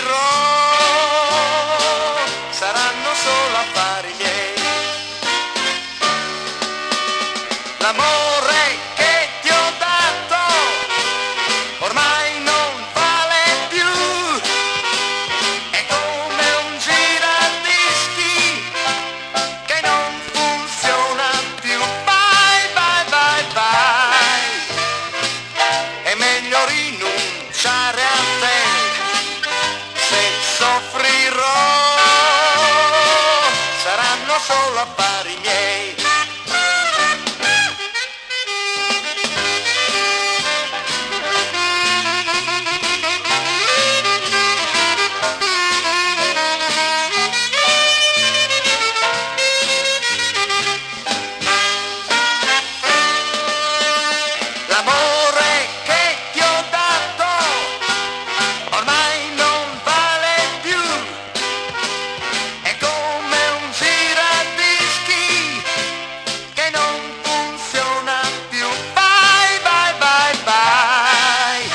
soffrirò, saranno solo affari miei. L'amore che ti ho dato ormai non vale più, è come un giradischi che non funziona più. Vai, vai, vai, vai, è meglio rinunciare a te, se soffrirò saranno solo affari miei. L'amore che ti ho dato ormai non vale più, è come un giradischi che non funziona più. Vai, vai, vai, vai,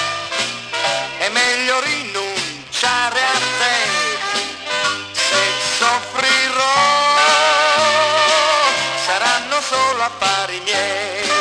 è meglio rinunciare a te, se soffrirò saranno solo affari miei.